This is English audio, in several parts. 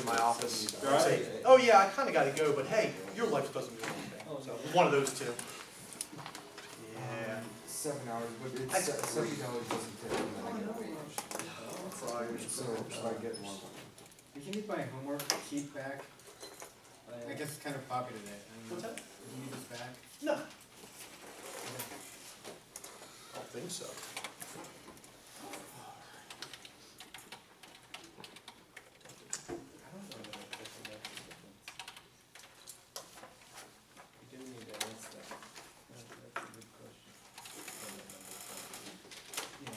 in my office. All right. Say, oh yeah, I kind of got to go, but hey, your life doesn't mean anything. So one of those two. Yeah. 7 hours, but it's $70 doesn't take them that so should I get one? You can need my homework sheet back. I guess it's kind of popular today. What's that? You need this back? No. I don't think so. I don't know that that's a difference. You do need that, that's a good question. Yeah,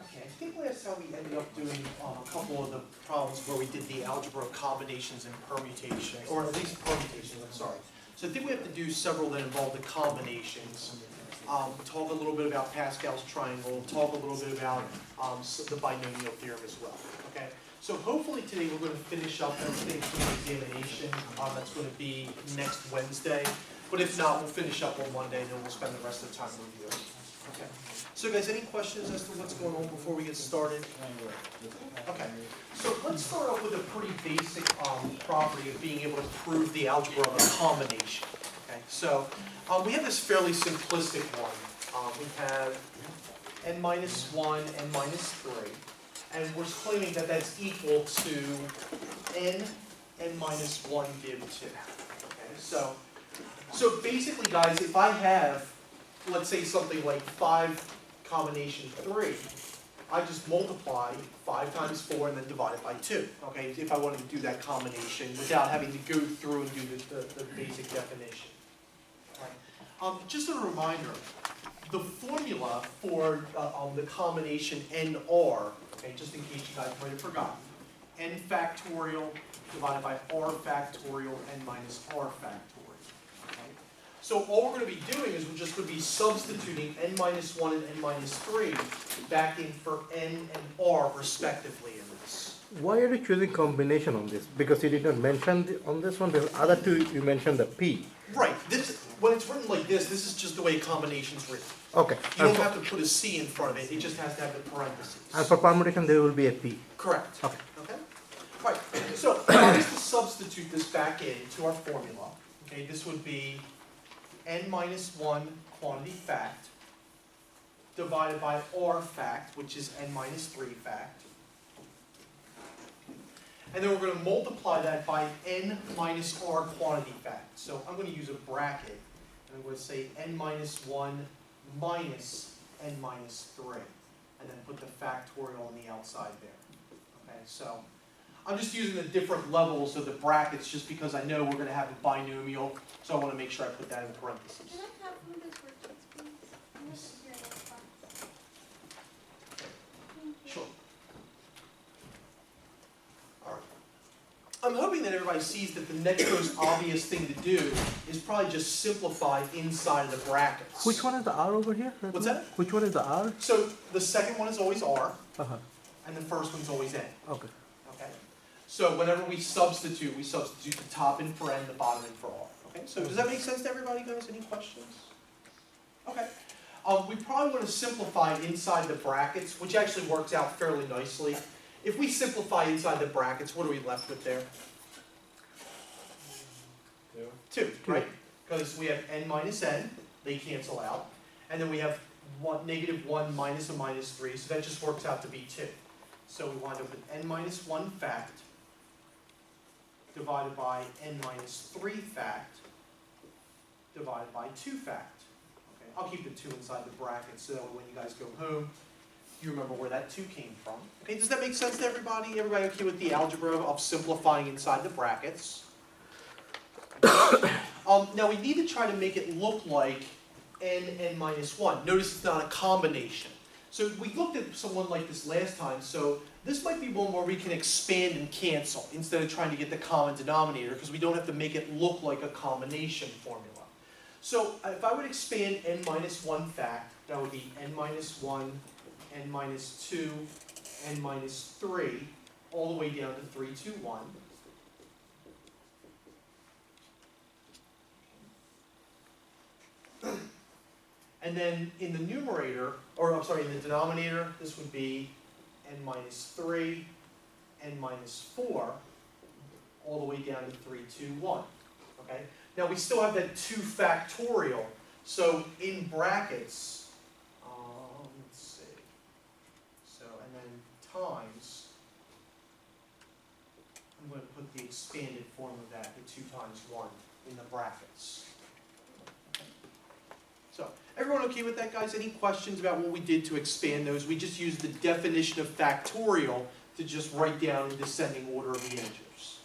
Okay, I think last time we ended up doing a couple of the problems where we did the algebra of combinations and permutations, or at least permutations, I'm sorry. So I think we have to do several that involve the combinations. Talk a little bit about Pascal's triangle, talk a little bit about the binomial theorem as well, okay? So hopefully today we're going to finish up everything for the examination. That's going to be next Wednesday. But if not, we'll finish up on Monday, and then we'll spend the rest of the time reviewing. Okay. So guys, any questions as to what's going on before we get started? Okay. So let's start off with a pretty basic property of being able to prove the algebra of a combination. Okay. So we have this fairly simplistic one. We have n minus 1, n minus 3. And we're claiming that that's equal to n minus 1 div 2. Okay. So basically, guys, if I have, let's say something like 5 combination 3, I just multiply 5 times 4 and then divide it by 2, okay, if I wanted to do that combination without having to go through and do the basic definition. Right. Just a reminder, the formula for the combination NR, okay, just in case you guys might have forgotten, n factorial divided by r factorial n minus r factorial. So all we're going to be doing is we're just going to be substituting n minus 1 and n minus 3 back in for n and r respectively in this. Why are you choosing combination on this? Because you did not mention on this one, the other two you mentioned the P. Right. When it's written like this is just the way combination's written. Okay. You don't have to put a C in front of it. It just has to have the parentheses. And for permutation there will be a P. Correct. Okay. Okay? Right. So just to substitute this back into our formula, okay, this would be n minus 1 quantity fact divided by r fact, which is n minus 3 fact. And then we're going to multiply that by n minus r quantity fact. So I'm going to use a bracket, and I'm going to say n minus 1 minus n minus 3, and then put the factorial on the outside there. Okay, so I'm just using the different levels of the brackets just because I know we're going to have a binomial, so I want to make sure I put that in parentheses. Can I have one of those worksheets, please? I'm going to sit here in this box. Thank you. Sure. All right. I'm hoping that everybody sees that the next most obvious thing to do is probably just simplify inside of the brackets. Which one is the R over here? What's that? Which one is the R? So the second one is always R, Uh-huh. and the first one's always N. Okay. Okay. So whenever we substitute the top in for N, the bottom in for R. Okay. So does that make sense to everybody, guys? Any questions? Okay. We probably want to simplify inside the brackets, which actually works out fairly nicely. If we simplify inside the brackets, what are we left with there? 2, right? Because we have n minus n, they cancel out. And then we have negative 1 minus a minus 3, so that just works out to be 2. So we wind up with n minus 1 fact divided by n minus 3 fact divided by 2 fact. Okay, I'll keep the 2 inside the bracket so that when you guys go home, you remember where that 2 came from. Okay, does that make sense to everybody? Everybody okay with the algebra of simplifying inside the brackets? Now we need to try to make it look like n minus 1. Notice it's not a combination. So we looked at someone like this last time, so this might be one where we can expand and cancel instead of trying to get the common denominator, because we don't have to make it look like a combination formula. So if I would expand n minus 1 fact that would be n minus 1, n minus 2, n minus 3, all the way down to 3, 2, 1. And then in the numerator, or I'm sorry, in the denominator, this would be n minus 3, n minus 4, all the way down to 3, 2, 1. Okay? Now we still have that 2 factorial, so in brackets, let's see, so, and then times, I'm going to put the expanded form of that, the 2 times 1, in the brackets. So, everyone okay with that, guys? Any questions about what we did to expand those? We just used the definition of factorial to just write down in descending order of the integers.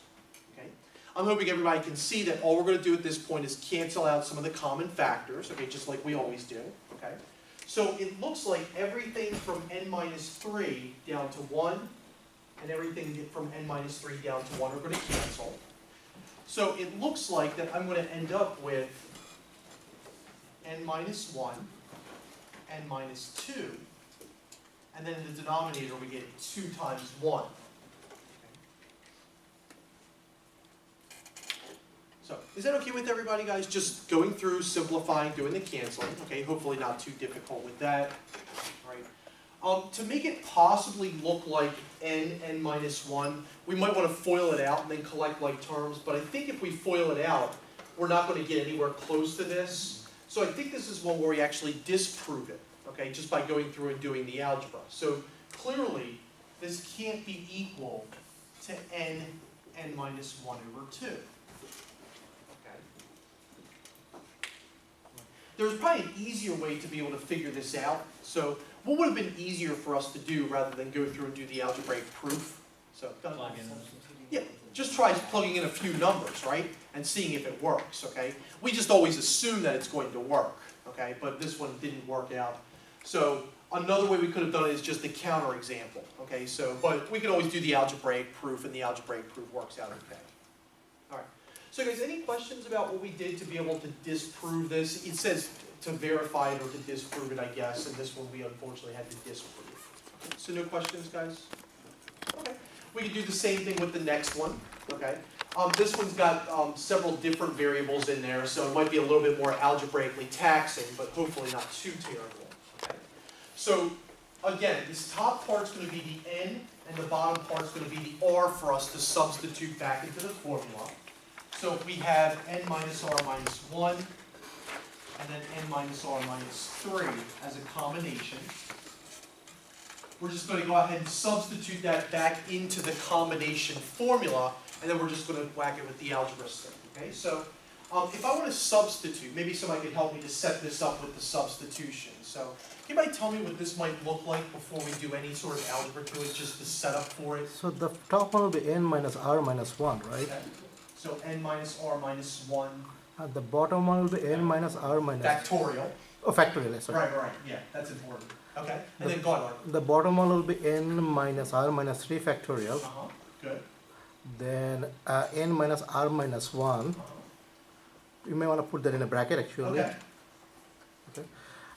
Okay? I'm hoping everybody can see that all we're going to do at this point is cancel out some of the common factors, okay, just like we always do. Okay? So it looks like everything from n minus 3 down to 1, and everything from n minus 3 down to 1 are going to cancel. So it looks like that I'm going to end up with n minus 1, n minus 2, and then in the denominator we get 2 times 1. So, is that okay with everybody, guys? Just going through, simplifying, doing the canceling, okay? Hopefully not too difficult with that, right? To make it possibly look like n minus 1, we might want to FOIL it out and then collect like terms, but I think if we FOIL it out, we're not going to get anywhere close to this. So I think this is one where we actually disprove it, okay, just by going through and doing the algebra. So clearly, this can't be equal to n minus 1 over 2. Okay. There's probably an easier way to be able to figure this out. So what would have been easier for us to do rather than go through and do the algebraic proof? So, yeah, just try plugging in a few numbers, right? And seeing if it works, okay? We just always assume that it's going to work, okay? But this one didn't work out. So another way we could have done it is just the counter example, okay? So, but we can always do the algebraic proof, and the algebraic proof works out okay. All right. So guys, any questions about what we did to be able to disprove this? It says to verify it or to disprove it, I guess, and this one we unfortunately had to disprove. So no questions, guys? Okay. We can do the same thing with the next one, okay? This one's got several different variables in there, so it might be a little bit more algebraically taxing, but hopefully not too terrible. Okay? So, again, this top part's going to be the n, and the bottom part's going to be the r for us to substitute back into the formula. So we have n minus r minus 1, and then n minus r minus 3 as a combination. We're just going to go ahead and substitute that back into the combination formula, and then we're just going to whack it with the algebra stick. Okay, so if I want to substitute, maybe somebody could help me to set this up with the substitution. So can anybody tell me what this might look like before we do any sort of algebra to it, just the setup for it? So the top one will be n minus r minus 1, right? Okay. So n minus r minus 1. And the bottom one will be n minus r minus... Factorial. Oh, factorial, sorry. Right, yeah, that's important. Okay, and then go on. The bottom one will be n minus r minus 3 factorial. Good. Then n minus r minus 1. You may want to put that in a bracket actually. Okay. Okay.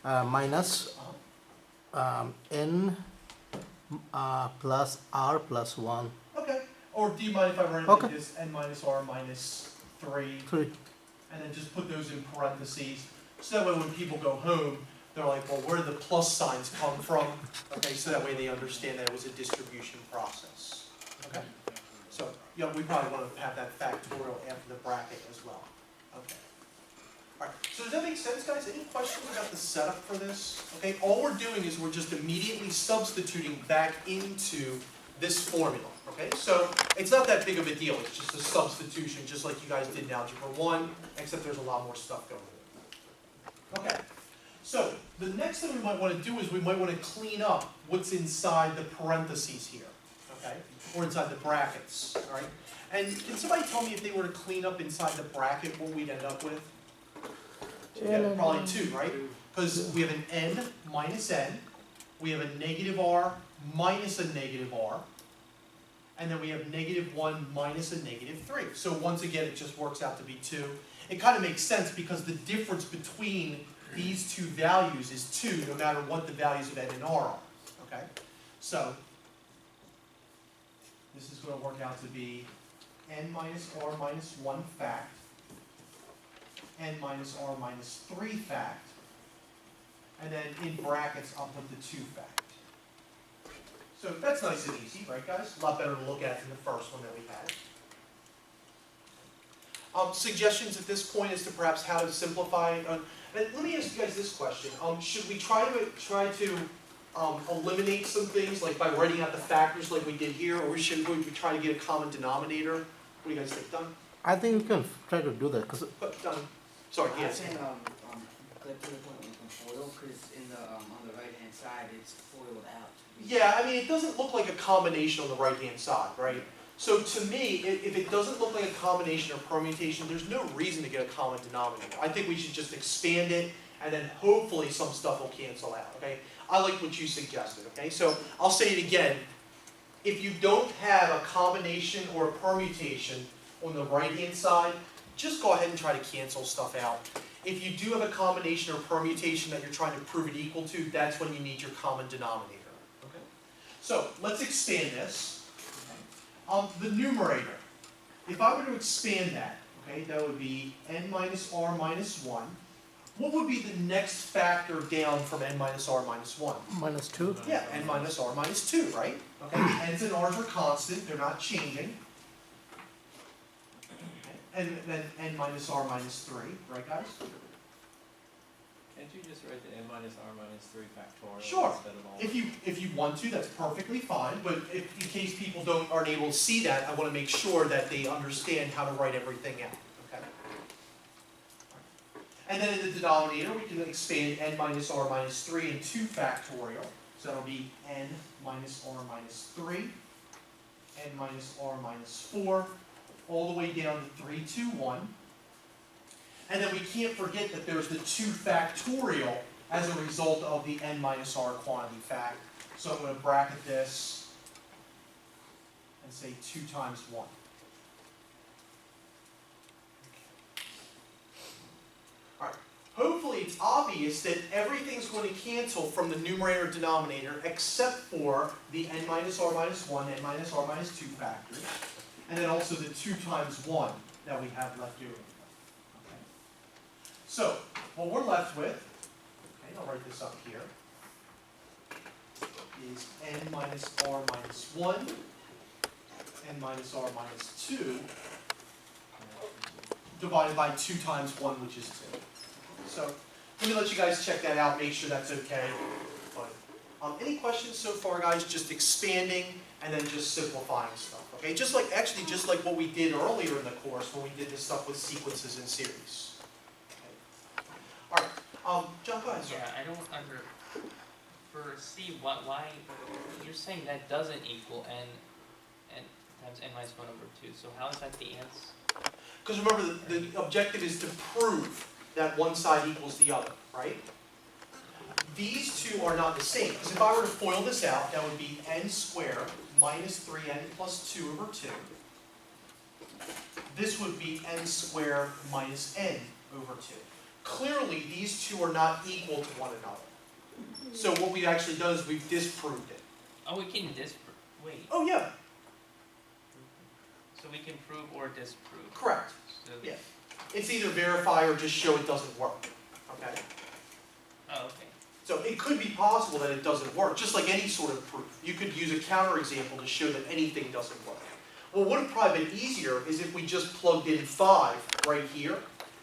Minus n plus r plus 1. Okay. Or do you mind if I write it Okay. like this? N minus r minus 3. 3. And then just put those in parentheses. So that way when people go home, they're like, well, where did the plus signs come from? Okay, so that way they understand that it was a distribution process. Okay? So, yeah, we probably want to have that factorial after the bracket as well. Okay. All right, so does that make sense, guys? Any questions about the setup for this? Okay, all we're doing is we're just immediately substituting back into this formula. Okay, so it's not that big of a deal. It's just a substitution, just like you guys did in Algebra 1, except there's a lot more stuff going on. Okay. So, the next thing we might want to do is we might want to clean up what's inside the parentheses here, okay? Or inside the brackets, all right? And can somebody tell me if they were to clean up inside the bracket what we'd end up with? Yeah, probably 2, right? Because we have an n minus n, we have a negative r minus a negative r, and then we have negative 1 minus a negative 3. So once again, it just works out to be 2. It kind of makes sense because the difference between these two values is 2, no matter what the values of n and r are, okay? So, this is going to work out to be n minus r minus 1 fact, n minus r minus 3 fact, and then in brackets I'll put the 2 fact. So that's nice and easy, right guys? A lot better to look at than the first one that we had. Suggestions at this point as to perhaps how to simplify. And let me ask you guys this question. Should we try to eliminate some things, like by writing out the factors like we did here, or should we try to get a common denominator? What do you guys think, Don? I think you can try to do that because Don, sorry, I yes. think, click to the point we can foil, cause in the, on the right hand side, it's foiled out. Yeah, I mean, it doesn't look like a combination on the right-hand side, right? So to me, if it doesn't look like a combination or permutation, there's no reason to get a common denominator. I think we should just expand it, and then hopefully some stuff will cancel out, okay? I like what you suggested, okay? So I'll say it again. If you don't have a combination or a permutation on the right-hand side, just go ahead and try to cancel stuff out. If you do have a combination or permutation that you're trying to prove it equal to, that's when you need your common denominator. Okay? So let's expand this. The numerator. If I were to expand that, okay, that would be n minus r minus 1. What would be the next factor down from n minus r minus 1? minus 2. Yeah, n minus r minus 2, right? Okay, n's and r's are constant, they're not changing. And then n minus r minus 3, right guys? Can't you just write the n minus r minus 3 factorial Sure. instead of all? If you want to, that's perfectly fine, but if, in case people aren't able to see that, I want to make sure that they understand how to write everything out, okay? And then in the denominator, we can expand n minus r minus 3 and 2 factorial. So that'll be n minus r minus 3, n minus r minus 4, all the way down to 3, 2, 1. And then we can't forget that there's the 2 factorial as a result of the n minus r quantity fact. So I'm going to bracket this and say 2 times 1. Alright, hopefully it's obvious that everything's going to cancel from the numerator and denominator except for the n minus r minus 1, n minus r minus 2 factors, and then also the 2 times 1 that we have left over. Okay. So, what we're left with, okay, I'll write this up here, is n minus r minus 1, n minus r minus 2, divided by 2 times 1, which is 2. So, let me let you guys check that out, make sure that's okay. But, any questions so far, guys? Just expanding and then just simplifying stuff, okay? Just like what we did earlier in the course when we did this stuff with sequences and series. Okay. All right, John, go ahead, sir. Yeah, I don't for C, why, you're saying that doesn't equal n times n minus 1 over 2, so how is that the answer? Because remember, the objective is to prove that one side equals the other, right? These two are not the same, because if I were to FOIL this out, that would be n squared minus 3n plus 2 over 2. This would be n squared minus n over 2. Clearly, these two are not equal to one another. So what we've actually done is we've disproved it. Oh, we can disprove, wait, Oh yeah, so we can prove or disprove. correct. So, Yeah. It's either verify or just show it doesn't work, okay? oh, okay. So it could be possible that it doesn't work, just like any sort of proof. You could use a counterexample to show that anything doesn't work. Well, what would have probably been easier is if we just plugged in 5 right here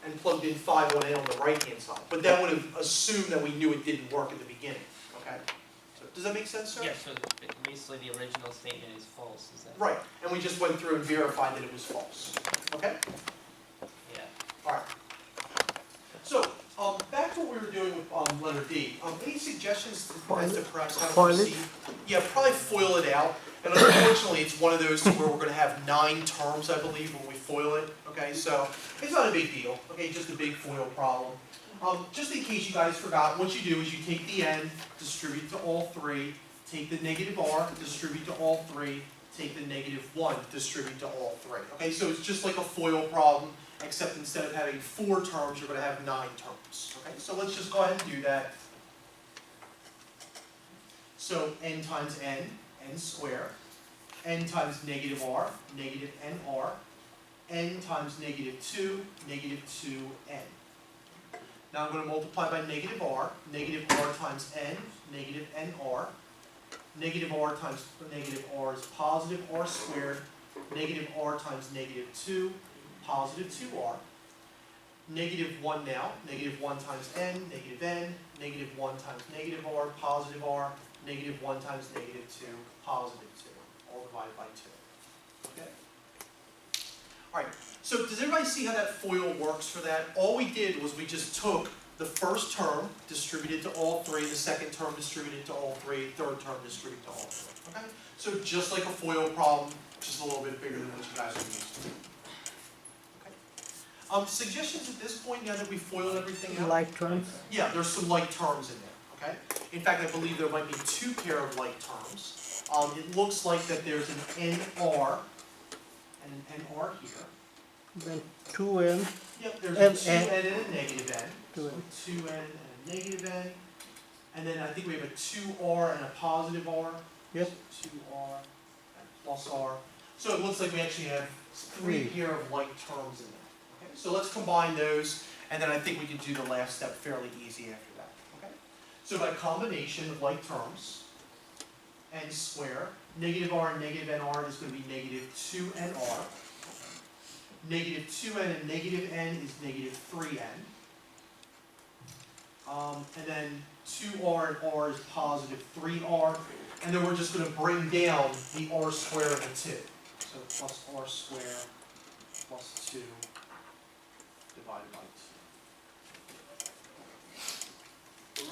and plugged in 5 on the right-hand side. But that would have assumed that we knew it didn't work at the beginning, okay? So does that make sense, sir? Yeah, so basically the original statement is false, is that? Right, and we just went through and verified that it was false, okay? Yeah. Alright. So, back to what we were doing with letter D. Any suggestions as to perhaps how to Foil it? proceed? Yeah, probably FOIL it out. And unfortunately, it's one of those where we're going to have 9 terms, I believe, when we FOIL it. Okay, so it's not a big deal. Okay, just a big FOIL problem. Just in case you guys forgot, what you do is you take the n, distribute to all 3, take the negative r, distribute to all 3, take the -1, distribute to all 3. Okay, so it's just like a FOIL problem, except instead of having 4 terms, you're going to have 9 terms. Okay, so let's just go ahead and do that. So n times n squared, n times -r, -nr, n times -2, -2n. Now I'm going to multiply by -r times n, -nr. -r times -r is positive r squared, -r times -2, positive 2r. -1 now, -1 times n, -1 times -r, positive r, -1 times -2, positive 2, all divided by 2. Okay? Alright, so does everybody see how that FOIL works for that? All we did was we just took the first term, distributed to all 3, the second term distributed to all 3, third term distributed to all 3. Okay? So just like a FOIL problem, just a little bit bigger than what you guys are used to. Okay? Suggestions at this point, now that we FOILed everything out? Like terms. Yeah, there's some like terms in there, okay? In fact, I believe there might be 2 pair of like terms. It looks like that there's an NR and an NR here. Then 2n, Yep, there's And- a 2n and a negative n. 2n. 2n and a negative n. And then I think we have a 2r and a positive r. Yep. 2r and plus r. So it looks like we actually have 3 pair of like terms in there. Okay, so let's combine those, and then I think we can do the last step fairly easy after that. Okay? So by combination of like terms, n squared, -r and -nr is going to be -2nr. -2n and -n is -3n. And then 2r and r is positive 3r. And then we're just going to bring down the r squared and the 2. So plus r squared plus 2 divided by 2.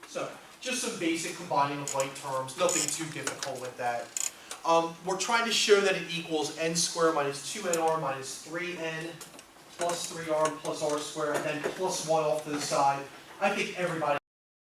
So, just some basic combining of like terms, nothing too difficult with that. We're trying to show that it equals n squared minus 2nr minus 3n plus 3r plus r squared, and then plus 1 off to the side. I think everybody